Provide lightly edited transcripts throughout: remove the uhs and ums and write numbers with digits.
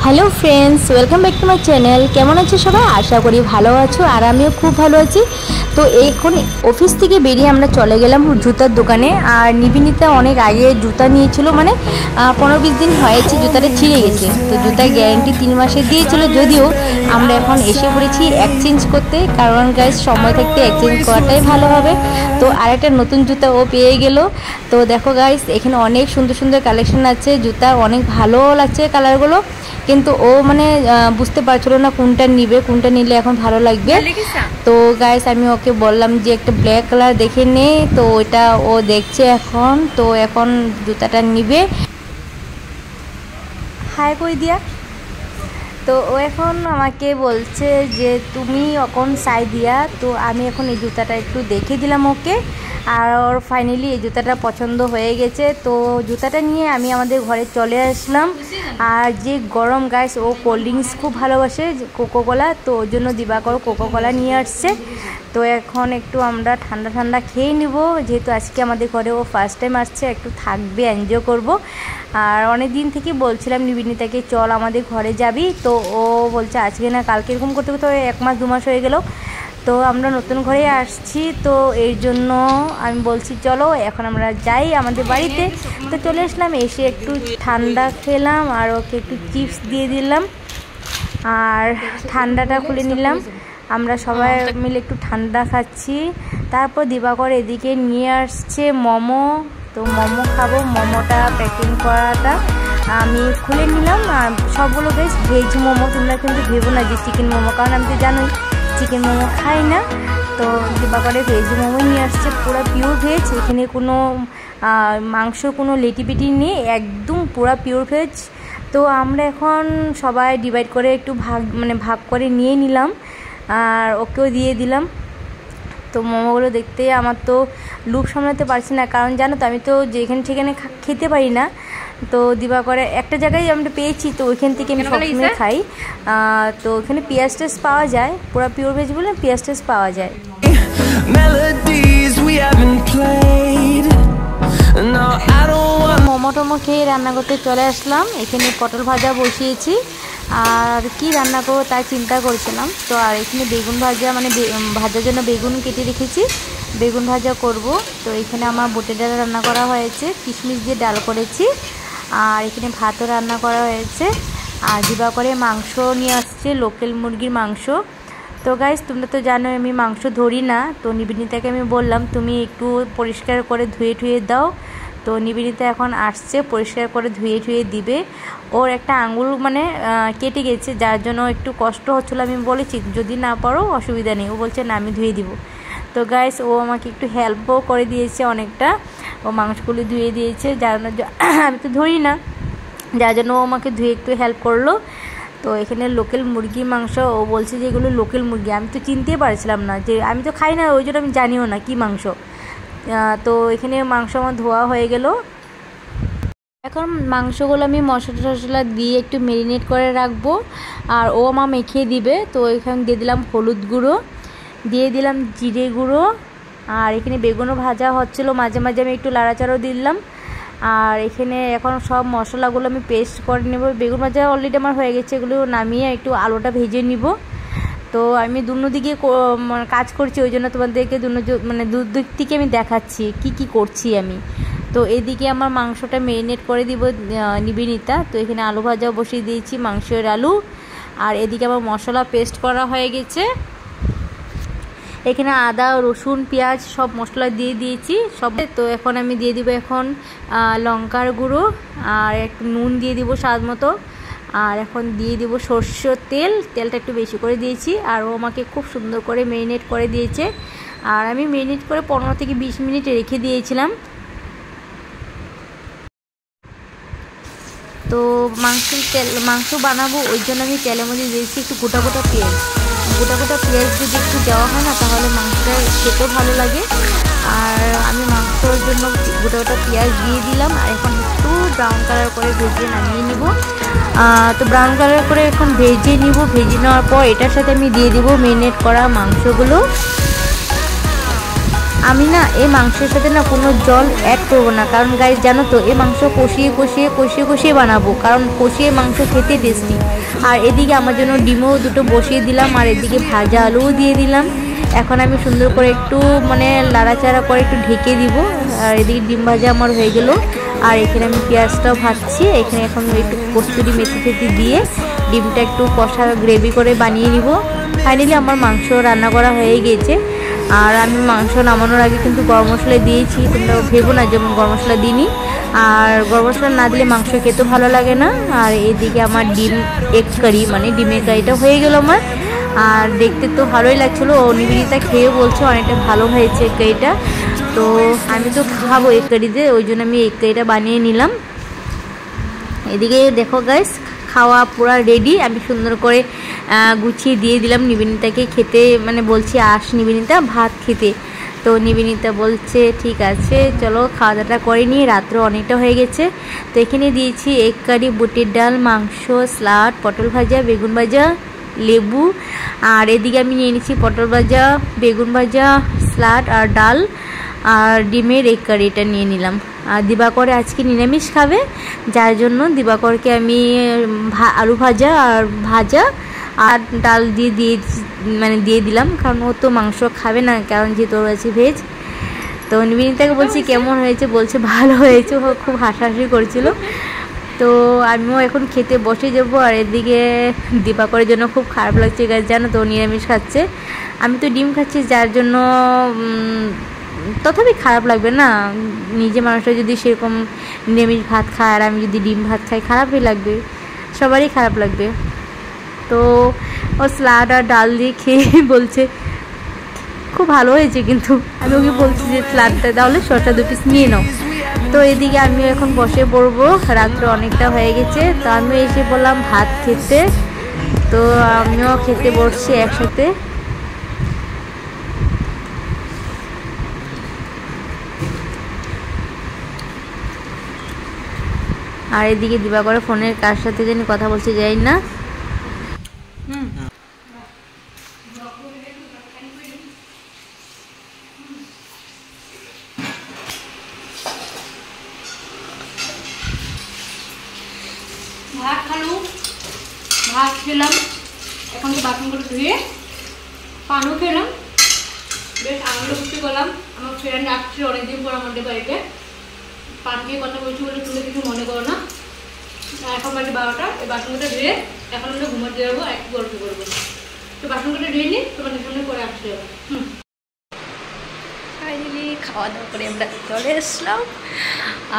Hello friends welcome back to my channel. केमन आछो सबाई? आशा करी भालो आछो और आमिও खूब भालो आछि। तो এখন অফিস থেকে বেরিয়ে আমরা চলে গেলাম জুতার দোকানে। আর নিবিনিতা অনেক আগে জুতা নিয়েছিল, মানে 15-20 দিন হয়েছে জুতাটা ছিঁড়ে গেছে। তো জুতার গ্যারান্টি 3 মাসের দিয়েছিল, যদিও আমরা এখন এসে পড়েছি এক্সচেঞ্জ করতে, কারণ গাইস সময় থাকতে এক্সচেঞ্জ করাটাই ভালো হবে। তো আরেকটা নতুন জুতা ও পেয়ে গেল। তো দেখো গাইস এখানে অনেক সুন্দর সুন্দর কালেকশন আছে জুতা, অনেক ভালো লাগছে কালারগুলো, কিন্তু ও মানে বুঝতে পারছিল না কোনটা নিবে, কোনটা নিলে এখন ভালো লাগবে। তো গাইস আমি ওকে বললাম যে একটা ব্ল্যাক কালার দেখে নে, তো ওইটা ও দেখছে এখন। তো এখন জুতাটা নিবে। হাই কই দিয়া। তো ও এখন আমাকে বলছে যে তুমি এখন সাই দিয়া। তো আমি এখন এই জুতাটা একটু দেখে দিলাম ওকে, আর ওর ফাইনালি এই জুতাটা পছন্দ হয়ে গেছে। তো জুতাটা নিয়ে আমি আমাদের ঘরে চলে আসলাম। আর যে গরম গাইস, ও কোল্ড ড্রিঙ্কস খুব ভালোবাসে, কোকোকোলা, তো ওর জন্য দিবাকর কোকোকোলা নিয়ে আসছে। তো এখন একটু আমরা ঠান্ডা ঠান্ডা খেয়ে নিব, যেহেতু আজকে আমাদের ঘরে ও ফার্স্ট টাইম আসছে, একটু থাকবে, এনজয় করব। আর অনেক দিন থেকে বলছিলাম নিবিনিতাকে চল আমাদের ঘরে যাবি, তো ও বলছে আজকে না কালকে, এরকম করতে করতে 1 মাস 2 মাস হয়ে গেল। তো আমরা নতুন ঘরে আসছি, তো এর জন্য আমি বলছি চলো এখন আমরা যাই আমাদের বাড়িতে। তো চলে আসলাম, এসে একটু ঠান্ডা খেলাম আর ওকে একটু চিপস দিয়ে দিলাম আর ঠান্ডাটা খুলে নিলাম। আমরা সবাই মিলে একটু ঠান্ডা খাচ্ছি। তারপর দিবাকর এদিকে নিয়ে আসছে মোমো, তো মোমো খাবো। মোমোটা প্যাকিং করাটা আমি খুলে নিলাম। আর সবগুলো বেশ ভেজ মোমো, তোমরা কিন্তু ভেবো না যে চিকেন মোমো, কারণ আমি তো জানোই চিকেন মোমো খাই না। তো দিবাকরে ভেজ মোমো নিয়ে আসছে, পুরো পিওর ভেজ, এখানে কোনো মাংসর কোনো লেটিপিটি নেই, একদম পুরো পিওর ভেজ। তো আমরা এখন সবাই ডিভাইড করে একটু ভাগ করে নিয়ে নিলাম আর ওকেও দিয়ে দিলাম। তো মোমোগুলো দেখতে আমার তো লুপ সামলাতে পারছি না, কারণ জানো তো আমি তো যেখানে সেখানে খেতে পারি না। তো দিবাকরে একটা জায়গায় আমরা পেয়েছি, তো ওইখান থেকে আমি সবসময় খাই। তো ওখানে পেঁয়াজ টেস্ট পাওয়া যায়, পুরো পিওর ভেজ বলে পেঁয়াজ টেস্ট পাওয়া যায়। মোমো টোমো খেয়ে রান্না করতে চলে আসলাম। এখানে পটল ভাজা বসিয়েছি, আর কি রান্না করবো তাই চিন্তা করছিলাম। তো আর এখানে বেগুন ভাজা, মানে ভাজার জন্য বেগুন কেটে রেখেছি, বেগুন ভাজা করব। তো এখানে আমার বুটের ডাল রান্না করা হয়েছে, কিশমিশ দিয়ে ডাল করেছি, আর এখানে ভাতও রান্না করা হয়েছে। আর দিবাকরে মাংস নিয়ে আসছে, লোকাল মুরগির মাংস। তো গাইস তোমরা তো জানো আমি মাংস ধরি না, তো নিবিনিতাকে আমি বললাম তুমি একটু পরিষ্কার করে ধুয়ে দাও। তো নিবিনিতা এখন আসছে, পরিষ্কার করে ধুয়ে দিবে। ওর একটা আঙুল মানে কেটে গেছে, যার জন্য একটু কষ্ট হচ্ছিলো। আমি বলেছি যদি না পারো অসুবিধা নেই, ও বলছে না আমি ধুয়ে দিব। তো গাইস ও আমাকে একটু হেল্পও করে দিয়েছে অনেকটা, ও মাংসগুলি ধুয়ে দিয়েছে, যার আমি তো ধরি না, যার জন্য ও আমাকে ধুয়ে একটু হেল্প করলো। তো এখানে লোকাল মুরগির মাংস, ও বলছে যে এগুলো লোকাল মুরগি, আমি তো চিনতেই পারছিলাম না, যে আমি তো খাই না, ওই জন্য আমি জানিও না কি মাংস। তো এখানে মাংস আমার ধোয়া হয়ে গেল। এখন মাংসগুলো আমি মশলা টশলা দিয়ে একটু ম্যারিনেট করে রাখবো, আর ও আমার মেখে দিবে। তো এখানে দিয়ে দিলাম হলুদ গুঁড়ো, দিয়ে দিলাম জিরে গুঁড়ো, আর এখানে বেগুনও ভাজা হচ্ছিলো, মাঝে মাঝে আমি একটু লাড়াচাড়াও দিলাম। আর এখানে এখন সব মশলাগুলো আমি পেস্ট করে নেব। বেগুন ভাজা অলরেডি আমার হয়ে গেছে, এগুলো নামিয়ে একটু আলুটা ভেজে নিব। তো আমি দুনো দিকে কাজ করছি, ওই জন্য তোমাদেরকে দুদিক থেকে আমি দেখাচ্ছি কি করছি আমি। তো এদিকে আমার মাংসটা ম্যারিনেট করে দিব নিবিনিতা। তো এখানে আলু ভাজাও বসিয়ে দিয়েছি, মাংসের আলু। আর এদিকে আমার মশলা পেস্ট করা হয়ে গেছে, এখানে আদা রসুন পেঁয়াজ সব মশলা দিয়ে দিয়েছি সব। তো এখন আমি দিয়ে দিব এখন লঙ্কার গুঁড়ো, আর একটু নুন দিয়ে দিব স্বাদ মতো। আর এখন দিয়ে দিব সরষের তেলটা একটু বেশি করে দিয়েছি। আর ও আমাকে খুব সুন্দর করে ম্যারিনেট করে দিয়েছে, আর আমি ম্যারিনেট করে 15 থেকে 20 মিনিট রেখে দিয়েছিলাম। তো মাংস বানাবো, ওই জন্য আমি তেলের মধ্যে দিয়েছি একটু গোটা পেঁয়াজ যদি একটু দেওয়া হয় না, তাহলে মাংসটা খেতেও ভালো লাগে। আর আমি মাংসর জন্য গোটা পেঁয়াজ দিয়ে দিলাম, আর এখন একটু ব্রাউন কালার করে ভেজে নামিয়ে নিব। তো ব্রাউন কালার করে এখন ভেজে নেওয়ার পর এটার সাথে আমি দিয়ে দিব ম্যারিনেট করা মাংসগুলো। আমি না এই মাংসের সাথে না কোনো জল অ্যাড করবো না, কারণ গাইস জানো তো এই মাংস কষিয়ে বানাবো, কারণ কষিয়ে মাংস খেতে টেস্টি। আর এদিকে আমার জন্য ডিমও দুটো বসিয়ে দিলাম, আর এদিকে ভাজা আলুও দিয়ে দিলাম। এখন আমি সুন্দর করে একটু মানে লাড়াচাড়া করে একটু ঢেকে দিব। আর এদিকে ডিম ভাজা আমার হয়ে গেল। আর এখানে আমি পেঁয়াজটাও ভাজছি। এখানে এখন একটু কস্তুরি মেথি ফেথি দিয়ে ডিমটা একটু কষা গ্রেভি করে বানিয়ে নিব। ফাইনালি আমার মাংস রান্না করা হয়ে গিয়েছে। আর আমি মাংস নামানোর আগে কিন্তু গরম মশলা দিয়েছি, তোমরা ভেবো না যেমন গরম মশলা দিইনি। আর গরম মশলা না দিলে মাংস খেতে ভালো লাগে না। আর এদিকে আমার ডিম এগ কারি মানে ডিমের কারিটা হয়ে গেল আমার। আর দেখতে তো ভালোই লাগছিলো, ও নিবেদিতা খেয়ে বলছে অনেকটা ভালো হয়েছে এগ কারিটা। তো আমি তো খাবো এগ কারি দিয়ে, ওই জন্য আমি এগ কারিটা বানিয়ে নিলাম। এদিকে দেখো গাইস খাওয়া পুরা রেডি। আমি সুন্দর করে গুছিয়ে দিয়ে দিলাম নিবেদিতাকে খেতে, মানে বলছি আস নিবেদিতা ভাত খেতে। তো নিবেদিতা বলছে ঠিক আছে চলো খাওয়া দাওয়াটা করে নিই, রাত্র অনেকটা হয়ে গেছে। তো এখানে দিয়েছি এগ কারি, বুটের ডাল, মাংস, স্যালাড, পটল ভাজা, বেগুন ভাজা, লেবু। আর এদিকে আমি নিয়ে নিচ্ছি পটল ভাজা, বেগুন ভাজা, স্যালাড আর ডাল আর ডিমের এগ কারি, এটা নিয়ে নিলাম। আর দিবাকর আজকে নিরামিষ খাবে, যার জন্য দিবাকরকে আমি আলু ভাজা আর ডাল দিয়ে দিলাম, কারণ ও তো মাংস খাবে না, কারণ যেহেতু ওর আছে ভেজ। তো নিবেদিতাকে বলছি কেমন হয়েছে, বলছে ভালো হয়েছে, ও খুব হাসাহাসি করছিল। তো আমিও এখন খেতে বসে যাব। আর এদিকে দিবাকরের জন্য খুব খারাপ লাগছে গাছ, জানো তো নিরামিষ খাচ্ছে, আমি তো ডিম খাচ্ছি, যার জন্য তথাপি খারাপ লাগবে না। নিজে মানুষটা যদি সেরকম নিরামিষ ভাত খায় আর আমি যদি ডিম ভাত খাই, খারাপই লাগবে, সবারই খারাপ লাগবে। তো ও স্যালাড আর ডাল দিয়ে খেয়ে বলছে খুব ভালো হয়েছে, কিন্তু আমি ওকে বলছি যে স্যালাডটা তাহলে শসা 2 পিস নিয়ে নাও। তো এদিকে আমিও এখন বসে পড়বো, রাত্র অনেকটা হয়ে গেছে। তো আমিও এসে বললাম ভাত খেতে, তো আমিও খেতে বসছি একসাথে। আর এদিকে দিবাকর ফোনের কার সাথে জানি কথা বলছে যাই না। ভাত খালু, ভাত খেলাম, এখন তো বাসনগুলো ধুয়ে পানও খেলাম, বেশ আনন্দ ফুর্তি করলাম। আমার ফ্রেন্ড আসছে অনেকদিন পর আমাদের বাড়িতে, পান দিয়ে কথা বলছি বলে তুমি কিছু মনে করো না। এখন বাজে 12টা, এই বাসনগুলো ধুয়ে এখন আমরা ঘুমাতে যাবো, একটু গল্প করবো। তো বাসনগুলো ধুয়ে নিই, তোমাদের সামনে করে আসতে যাবো। ফাইনালি খাওয়া দাওয়া করে আমরা চলে এসলাম।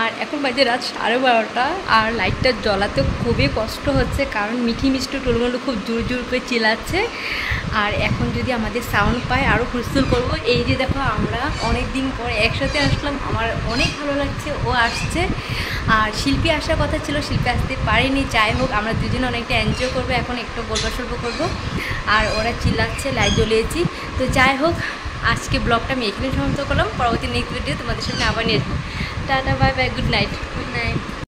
আর এখন বাজে রাত 12:30, আর লাইটটা জ্বলাতে খুবই কষ্ট হচ্ছে, কারণ মিঠি মিষ্টি টুলগুলো খুব জোর জোর করে চিল্লাচ্ছে। আর এখন যদি আমাদের সাউন্ড পায় আরও হুলস্থুল করবো। এই যে দেখো আমরা অনেক দিন পর একসাথে আসলাম, আমার অনেক ভালো লাগছে, ও আসছে। আর শিল্পী আসার কথা ছিল, শিল্পী আসতে পারেনি। যাই হোক আমরা দুজনে অনেকটা এনজয় করবো, এখন একটু গল্প সল্প করবো। আর ওরা চিল্লাচ্ছে, লাইট জ্বলিয়েছি। তো যাই হোক আজকে ব্লগটা আমি এখানে সমাপ্ত করলাম, পরবর্তী নেক্সট ভিডিও তোমাদের সামনে আবার নিয়ে আসবো। Tata, bye bye, good night.